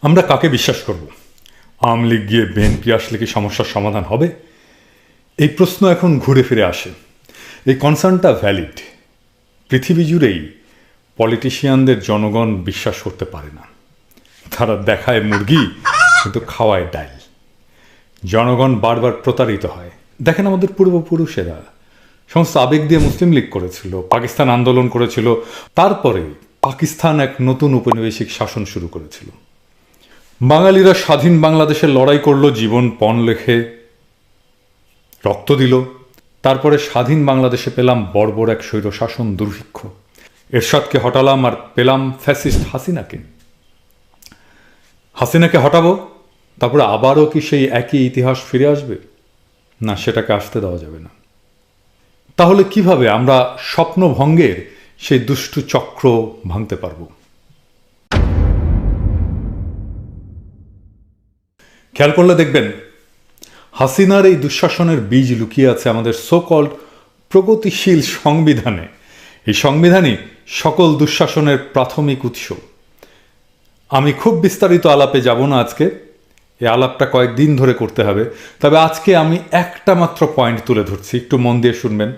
আমরা কাকে বিশ্বাস করব? আওয়ামী লীগ গিয়ে বিএনপি আসলে কি সমস্যার সমাধান হবে? এই প্রশ্ন এখন ঘুরে ফিরে আসে। এই কনসার্নটা ভ্যালিড। পৃথিবী জুড়েই পলিটিশিয়ানদের জনগণ বিশ্বাস করতে পারে না। তারা দেখায় মুরগি কিন্তু খাওয়ায় ডাল। জনগণ বারবার প্রতারিত হয়। দেখেন আমাদের পূর্বপুরুষেরা সমস্ত আবেগ দিয়ে মুসলিম লীগ করেছিল, পাকিস্তান আন্দোলন করেছিল, তারপরে পাকিস্তান এক নতুন উপনিবেশিক শাসন শুরু করেছিল। বাঙালিরা স্বাধীন বাংলাদেশে লড়াই করলো, জীবন পণ লেখে রক্ত দিল। তারপরে স্বাধীন বাংলাদেশে পেলাম বর্বর এক স্বৈরশাসন দুর্ভিক্ষ। এরশাদকে হটালাম আর পেলাম ফ্যাসিস্ট হাসিনাকে। হাসিনাকে হটাবো, তারপরে আবারও কি সেই একই ইতিহাস ফিরে আসবে? না, সেটাকে আসতে দেওয়া যাবে না। তাহলে কিভাবে আমরা স্বপ্নভঙ্গের সেই দুষ্টু চক্র ভাঙতে পারব? খেয়াল করলে দেখবেন হাসিনার এই দুঃশাসনের বীজ লুকিয়ে আছে আমাদের সো কল্ড প্রগতিশীল সংবিধানে। এই সংবিধানই সকল দুঃশাসনের প্রাথমিক উৎস। আমি খুব বিস্তারিত আলাপে যাব না আজকে, এই আলাপটা কয়েকদিন ধরে করতে হবে। তবে আজকে আমি একটা মাত্র পয়েন্ট তুলে ধরছি, একটু মন দিয়ে শুনবেন।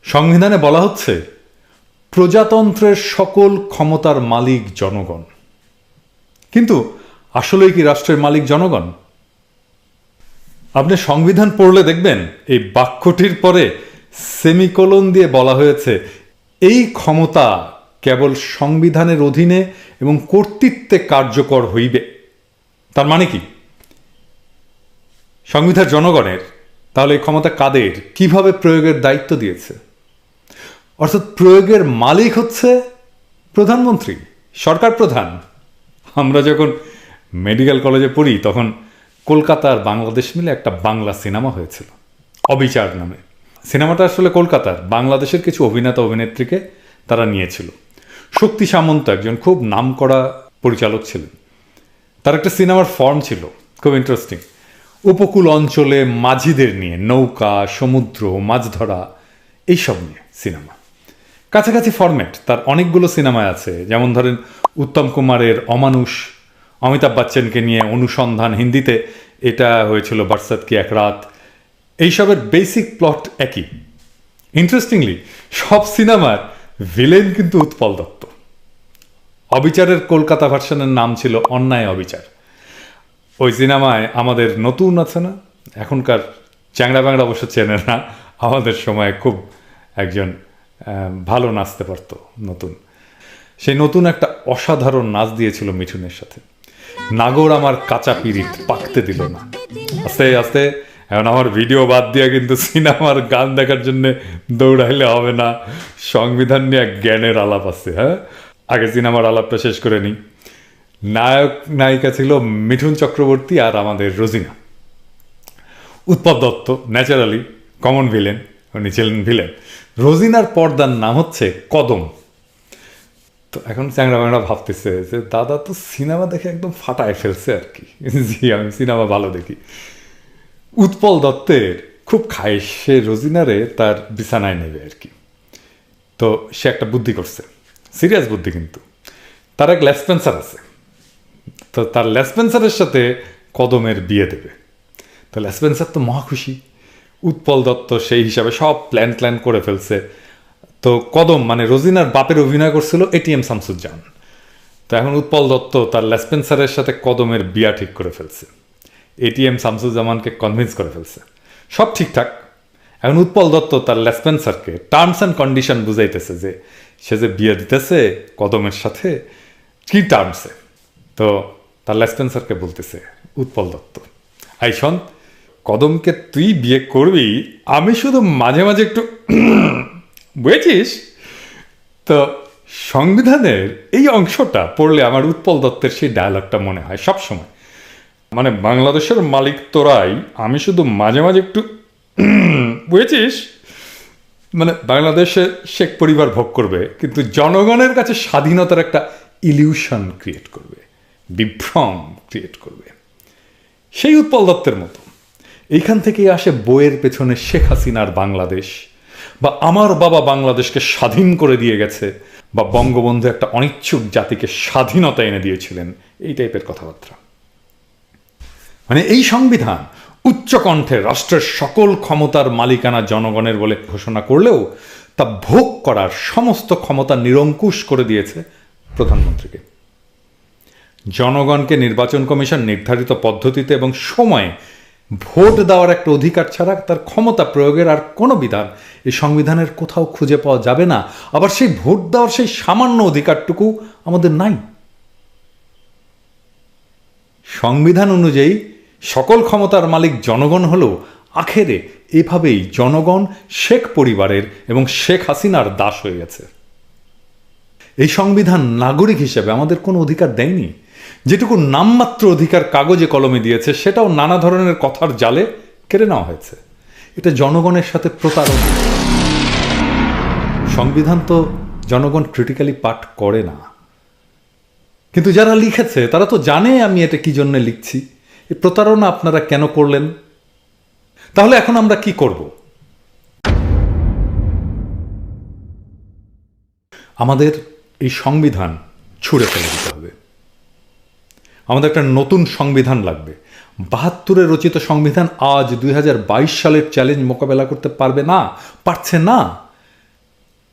সংবিধানে বলা হচ্ছে প্রজাতন্ত্রের সকল ক্ষমতার মালিক জনগণ। কিন্তু আসলেই কি রাষ্ট্রের মালিক জনগণ? আপনি সংবিধান পড়লে দেখবেন এই বাক্যটির পরে সেমিকোলন দিয়ে বলা হয়েছে এই ক্ষমতা কেবল সংবিধানের অধীনে এবং কর্তৃত্বে কার্যকর হইবে। তার মানে কি? সংবিধান জনগণের, তাহলে এই ক্ষমতা কাদের, কিভাবে প্রয়োগের দায়িত্ব দিয়েছে? অর্থাৎ প্রয়োগের মালিক হচ্ছে প্রধানমন্ত্রী, সরকার প্রধান। আমরা যখন মেডিকেল কলেজে পড়ি তখন কলকাতা আর বাংলাদেশ মিলে একটা বাংলা সিনেমা হয়েছিল অবিচার নামে। সিনেমাটা আসলে কলকাতার, বাংলাদেশের কিছু অভিনেতা অভিনেত্রীকে তারা নিয়েছিল। শক্তি সামন্ত একজন খুব নামকরা পরিচালক ছিলেন। তার একটা সিনেমার ফর্ম ছিল খুব ইন্টারেস্টিং। উপকূল অঞ্চলে মাঝিদের নিয়ে, নৌকা, সমুদ্র, মাছ ধরা, এইসব নিয়ে সিনেমা। কাছাকাছি ফরম্যাট তার অনেকগুলো সিনেমায় আছে, যেমন ধরেন উত্তম কুমারের অমানুষ, অমিতাভ বচ্চনকে নিয়ে অনুসন্ধান, হিন্দিতে এটা হয়েছিল বরসাত কি এক রাত। এইসবের বেসিক প্লট একই। ইন্টারেস্টিংলি সব সিনেমার ভিলেন কিন্তু উৎপল দত্ত। অবিচারের কলকাতা ভার্সনের নাম ছিল অন্যায় অবিচার। ওই সিনেমায় আমাদের নতুন আছে না, এখনকার চ্যাংড়া ব্যাংড়া অবশ্য চেনে না, আমাদের সময় খুব একজন ভালো নাচতে পারত নতুন। সেই নতুন একটা অসাধারণ নাচ দিয়েছিল মিঠুনের সাথে, নাগর আমার কাঁচা পিরিত পাকতে দিল না। আস্তে আস্তে এখন আমার ভিডিও বাদ দিয়ে কিন্তু সিনেমার গান দেখার জন্য দৌড়াইলে হবে না। সংবিধান নিয়ে জ্ঞানের আলাপ আছে। হ্যাঁ, আগে সিনেমার আলাপটা শেষ করে নিই। নায়ক নায়িকা ছিল মিঠুন চক্রবর্তী আর আমাদের Rozina. Utpal Dutt naturally common villain, উনি ছিলেন ভিলেন। রোজিনার পর্দার নাম হচ্ছে কদম। তো এখন চ্যাংড়া ব্যাংড়া ভাবতেছে যে দাদা তো সিনেমা দেখে একদম ফাটায় ফেলছে আর কি। জি, আমি সিনেমা ভালো দেখি। উৎপল দত্তের খুব খায়, সে রোজিনারে তার বিছানায় নেবে আর কি। তো সে একটা বুদ্ধি করছে, সিরিয়াস বুদ্ধি কিন্তু। তার এক লেসপেন্সার আছে, তো তার লেসপেন্সারের সাথে কদমের বিয়ে দেবে। তো লেসপেন্সার তো মহা খুশি। উৎপল দত্ত সেই হিসাবে সব প্ল্যান করে ফেলছে। তো কদম মানে রোজিনার বাপের অভিনয় করছিল এটিএম শামসুজ্জামান। তো এখন উৎপল দত্ত তার লেসপেন্সারের সাথে কদমের বিয়া ঠিক করে ফেলছে, এটিএম শামসুজ্জামানকে কনভিন্স করে ফেলছে, সব ঠিকঠাক। এখন উৎপল দত্ত তার লেসপেন্সারকে টার্মস অ্যান্ড কন্ডিশন বুঝাইতেছে যে সে যে বিয়ে দিতেছে কদমের সাথে, কি টার্মসে। তো তার লেসপেন্সারকে বলতেছে উৎপল দত্ত, আই শোন, কদমকে তুই বিয়ে করবি, আমি শুধু মাঝে মাঝে একটু বুঝেছিস। তো সংবিধানের এই অংশটা পড়লে আমার উৎপল দত্তের সেই ডায়লগটা মনে হয় সবসময়, মানে বাংলাদেশের মালিক তোরাই, আমি শুধু মাঝে মাঝে একটু বুঝেছিস। মানে বাংলাদেশে শেখ পরিবার ভোগ করবে, কিন্তু জনগণের কাছে স্বাধীনতার একটা ইলিউশন ক্রিয়েট করবে, বিভ্রম ক্রিয়েট করবে। সেই উৎপল দত্তের মতো এইখান থেকেই আসে বইয়ের পেছনে শেখ হাসিনার বাংলাদেশ। বা আমার বাবা বাংলাদেশকে স্বাধীন করে দিয়ে গেছে, বা বঙ্গবন্ধু একটা অনিচ্ছুক জাতিকে স্বাধীনতা এনে দিয়েছিলেন, এই টাইপের কথাবার্তা। মানে এই সংবিধান উচ্চকণ্ঠে রাষ্ট্রের সকল ক্ষমতার মালিকানা জনগণের বলে ঘোষণা করলেও তা ভোগ করার সমস্ত ক্ষমতা নিরঙ্কুশ করে দিয়েছে প্রধানমন্ত্রীকে। জনগণকে নির্বাচন কমিশন নির্ধারিত পদ্ধতিতে এবং সময়ে ভোট দেওয়ার একটা অধিকার ছাড়া তার ক্ষমতা প্রয়োগের আর কোনো বিধান এই সংবিধানের কোথাও খুঁজে পাওয়া যাবে না। আবার সেই ভোট দেওয়ার সেই সামান্য অধিকারটুকু আমাদের নাই। সংবিধান অনুযায়ী সকল ক্ষমতার মালিক জনগণ হলেও আখেরে এভাবেই জনগণ শেখ পরিবারের এবং শেখ হাসিনার দাস হয়ে গেছে। এই সংবিধান নাগরিক হিসেবে আমাদের কোনো অধিকার দেয়নি। যেটুকু নামমাত্র অধিকার কাগজে কলমে দিয়েছে সেটাও নানা ধরনের কথার জালে কেড়ে নেওয়া হয়েছে। এটা জনগণের সাথে প্রতারণা। সংবিধান তো জনগণ ক্রিটিক্যালি পাঠ করে না, কিন্তু যারা লিখেছে তারা তো জানে আমি এটা কি জন্য লিখছি। এই প্রতারণা আপনারা কেন করলেন? তাহলে এখন আমরা কি করব? আমাদের এই সংবিধান ছুঁড়ে ফেলে দিতে হবে। আমাদের একটা নতুন সংবিধান লাগবে। ৭২-এ রচিত সংবিধান আজ ২০২২ সালের চ্যালেঞ্জ মোকাবেলা করতে পারছে না।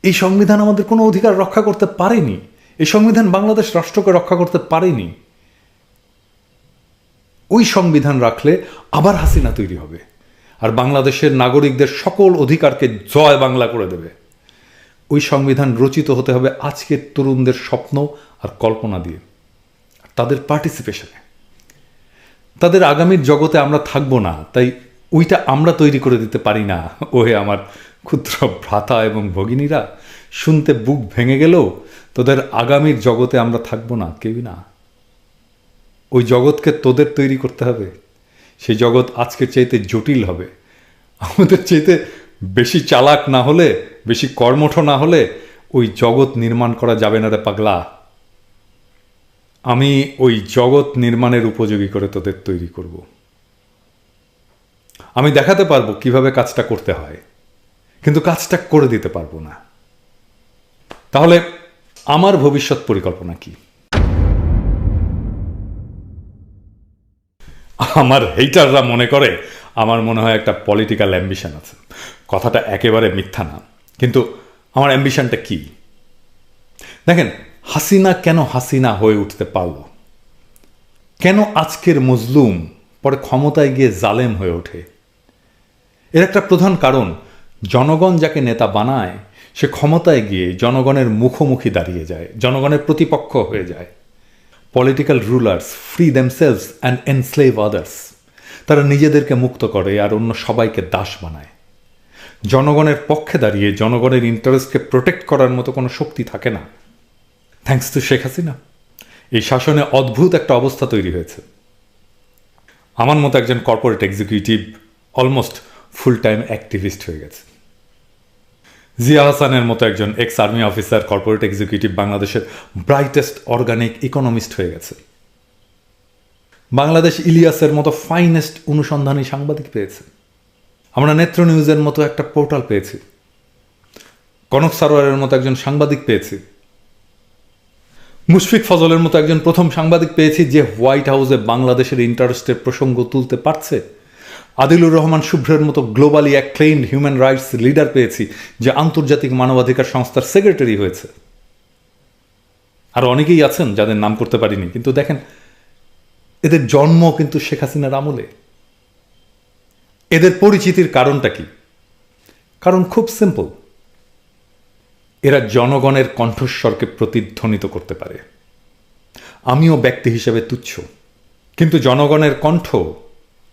এই সংবিধান আমাদের কোনো অধিকার রক্ষা করতে পারেনি। এই সংবিধান বাংলাদেশ রাষ্ট্রকে রক্ষা করতে পারেনি। ওই সংবিধান রাখলে আবার হাসিনা তৈরি হবে, আর বাংলাদেশের নাগরিকদের সকল অধিকারকে জয় বাংলা করে দেবে। ওই সংবিধান রচিত হতে হবে আজকের তরুণদের স্বপ্ন আর কল্পনা দিয়ে, তাদের পার্টিসিপেশনে। তাদের আগামীর জগতে আমরা থাকবো না, তাই ওইটা আমরা তৈরি করে দিতে পারি না। ওহে আমার ক্ষুদ্র ভ্রাতা এবং ভগিনীরা, শুনতে বুক ভেঙে গেলেও তোদের আগামীর জগতে আমরা থাকবো না, কেউই না। ওই জগৎকে তোদের তৈরি করতে হবে। সেই জগৎ আজকের চাইতে জটিল হবে। আমাদের চাইতে বেশি চালাক না হলে, বেশি কর্মঠ না হলে ওই জগৎ নির্মাণ করা যাবে না রে পাগলা। আমি ওই জগৎ নির্মাণের উপযোগী করে তোদের তৈরি করব। আমি দেখাতে পারবো কিভাবে কাজটা করতে হয়, কিন্তু কাজটা করে দিতে পারবো না। তাহলে আমার ভবিষ্যৎ পরিকল্পনা কি? আমার হেটাররা মনে করে আমার মনে হয় একটা পলিটিক্যাল অ্যাম্বিশন আছে। কথাটা একেবারে মিথ্যা না, কিন্তু আমার অ্যাম্বিশনটা কি? দেখেন, হাসিনা কেন হাসিনা হয়ে উঠতে পারল? কেন আজকের মজলুম পরে ক্ষমতায় গিয়ে জালেম হয়ে ওঠে? এর একটা প্রধান কারণ, জনগণ যাকে নেতা বানায় সে ক্ষমতায় গিয়ে জনগণের মুখোমুখি দাঁড়িয়ে যায়, জনগণের প্রতিপক্ষ হয়ে যায়। Political rulers free themselves and enslave others. তারা নিজেদেরকে মুক্ত করে আর অন্য সবাইকে দাস বানায়। জনগণের পক্ষে দাঁড়িয়ে জনগণের ইন্টারেস্টকে প্রোটেক্ট করার মতো কোনো শক্তি থাকে না। থ্যাঙ্কস টু শেখ হাসিনা এই শাসনে অদ্ভুত একটা অবস্থা তৈরি হয়েছে। আমার মতো একজন corporate executive almost full time activist হয়ে গেছে। জিয়া হাসানের মতো একজন ex army officer corporate executive বাংলাদেশের ব্রাইটেস্ট অর্গানিক ইকোনমিস্ট হয়ে গেছে। বাংলাদেশ ইলিয়াসের মতো ফাইনেস্ট অনুসন্ধানী সাংবাদিক পেয়েছে। আমরা নেত্র নিউজের মতো একটা পোর্টাল পেয়েছি। কনক সারোয়ারের মতো একজন সাংবাদিক পেয়েছি। মুশফিক ফজলের মতো একজন প্রথম সাংবাদিক পেয়েছি যে হোয়াইট হাউসে বাংলাদেশের ইন্টারেস্টের প্রসঙ্গ তুলতে পারছে। আদিলুর রহমান শুভ্রের মতো গ্লোবালি অ্যাক্লেইমড হিউম্যান রাইটস লিডার পেয়েছি যে আন্তর্জাতিক মানবাধিকার সংস্থার সেক্রেটারি হয়েছে। আর অনেকেই আছেন যাদের নাম করতে পারিনি, কিন্তু দেখেন এদের জন্ম কিন্তু শেখ হাসিনার আমলে। এদের পরিচিতির কারণটা কি? কারণ খুব সিম্পল, এরা জনগণের কণ্ঠস্বরকে প্রতিধ্বনিত করতে পারে। আমিও ব্যক্তি হিসেবে তুচ্ছ, কিন্তু জনগণের কণ্ঠ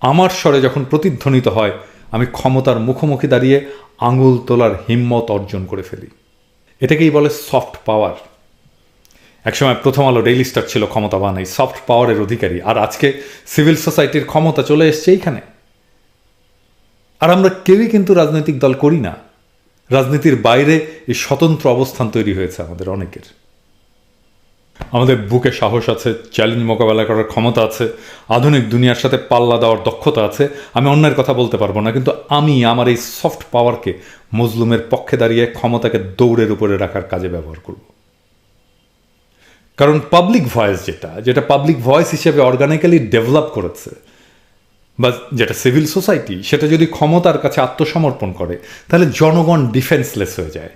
আমার স্বরে যখন প্রতিধ্বনিত হয়, আমি ক্ষমতার মুখোমুখি দাঁড়িয়ে আঙুল তোলার হিম্মত অর্জন করে ফেলি। এটাকেই বলে সফট পাওয়ার। একসময় প্রথম আলো ডেইলি স্টার ছিল ক্ষমতাবান এই সফট পাওয়ারের অধিকারী, আর আজকে সিভিল সোসাইটির ক্ষমতা চলে এসছে এইখানে। আর আমরা কেউই কিন্তু রাজনৈতিক দল করি না। রাজনীতির বাইরে এই স্বতন্ত্র অবস্থান তৈরি হয়েছে আমাদের অনেকের। আমাদের বুকে সাহস আছে, চ্যালেঞ্জ মোকাবেলা করার ক্ষমতা আছে, আধুনিক দুনিয়ার সাথে পাল্লা দেওয়ার দক্ষতা আছে। আমি অন্যের কথা বলতে পারবো না, কিন্তু আমি আমার এই সফট পাওয়ারকে মজলুমের পক্ষে দাঁড়িয়ে ক্ষমতাকে দৌড়ের উপরে রাখার কাজে ব্যবহার করব। কারণ পাবলিক ভয়েস যেটা পাবলিক ভয়েস হিসেবে অর্গানিক্যালি ডেভেলপ করেছে, বা যেটা সিভিল সোসাইটি, সেটা যদি ক্ষমতার কাছে আত্মসমর্পণ করে, তাহলে জনগণ ডিফেন্সলেস হয়ে যায়।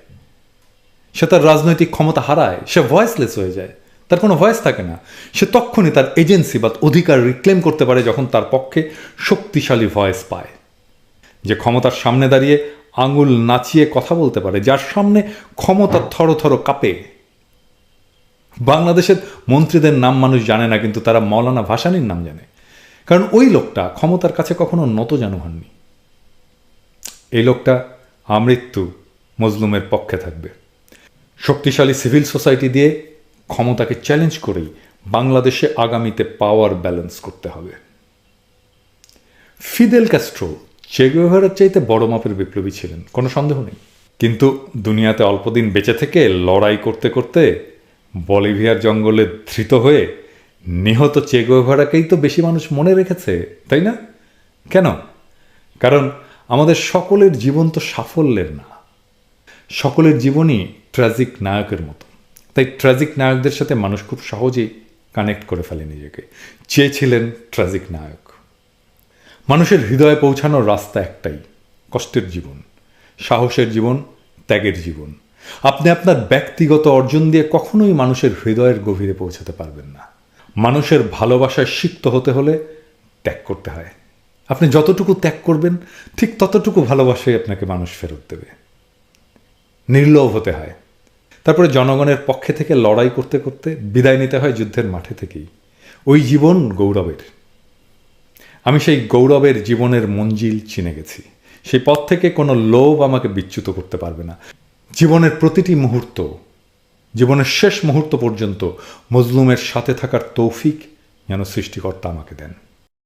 সে তার রাজনৈতিক ক্ষমতা হারায়, সে ভয়েসলেস হয়ে যায়, তার কোনো ভয়েস থাকে না। সে তখনই তার এজেন্সি বা অধিকার রিক্লেম করতে পারে যখন তার পক্ষে শক্তিশালী ভয়েস পায়, যে ক্ষমতার সামনে দাঁড়িয়ে আঙুল নাচিয়ে কথা বলতে পারে, যার সামনে ক্ষমতা থরথর কাঁপে। বাংলাদেশের মন্ত্রীদের নাম মানুষ জানে না, কিন্তু তারা মৌলানা ভাসানীর নাম জানে, কারণ ওই লোকটা ক্ষমতার কাছে কখনো নতজানু হননি। এই লোকটা আমৃত্যু মজলুমের পক্ষে থাকবে। শক্তিশালী সিভিল সোসাইটি দিয়ে ক্ষমতাকে চ্যালেঞ্জ করেই বাংলাদেশে আগামীতে পাওয়ার ব্যালেন্স করতে হবে। ফিদেল ক্যাস্ট্রো চে গুয়েভারার চাইতে বড় মাপের বিপ্লবী ছিলেন, কোনো সন্দেহ নেই। কিন্তু দুনিয়াতে অল্পদিন বেঁচে থেকে লড়াই করতে করতে বলিভিয়ার জঙ্গলে ধৃত হয়ে নিহত চে গুয়েভারাকেই তো বেশি মানুষ মনে রেখেছে, তাই না? কেন? কারণ আমাদের সকলের জীবন তো সাফল্যের না, সকলের জীবনই ট্র্যাজিক নায়কের মতো। তাই ট্র্যাজিক নায়কদের সাথে মানুষ খুব সহজেই কানেক্ট করে ফেলে নিজেকে। চেয়েছিলেন ট্র্যাজিক নায়ক। মানুষের হৃদয়ে পৌঁছানোর রাস্তা একটাই, কষ্টের জীবন, সাহসের জীবন, ত্যাগের জীবন। আপনি আপনার ব্যক্তিগত অর্জন দিয়ে কখনোই মানুষের হৃদয়ের গভীরে পৌঁছাতে পারবেন না। মানুষের ভালোবাসায় সিক্ত হতে হলে ত্যাগ করতে হয়। আপনি যতটুকু ত্যাগ করবেন, ঠিক ততটুকু ভালোবাসাই আপনাকে মানুষ ফেরত দেবে। নির্লোভ হতে হয়। তারপরে জনগণের পক্ষে থেকে লড়াই করতে করতে বিদায় নিতে হয় যুদ্ধের মাঠে থেকেই। ওই জীবন গৌরবের। আমি সেই গৌরবের জীবনের মঞ্জিল চিনে গেছি। সেই পথ থেকে কোনো লোভ আমাকে বিচ্যুত করতে পারবে না। জীবনের প্রতিটি মুহূর্ত, জীবনের শেষ মুহূর্ত পর্যন্ত মজলুমের সাথে থাকার তৌফিক যেন সৃষ্টিকর্তা আমাকে দেন।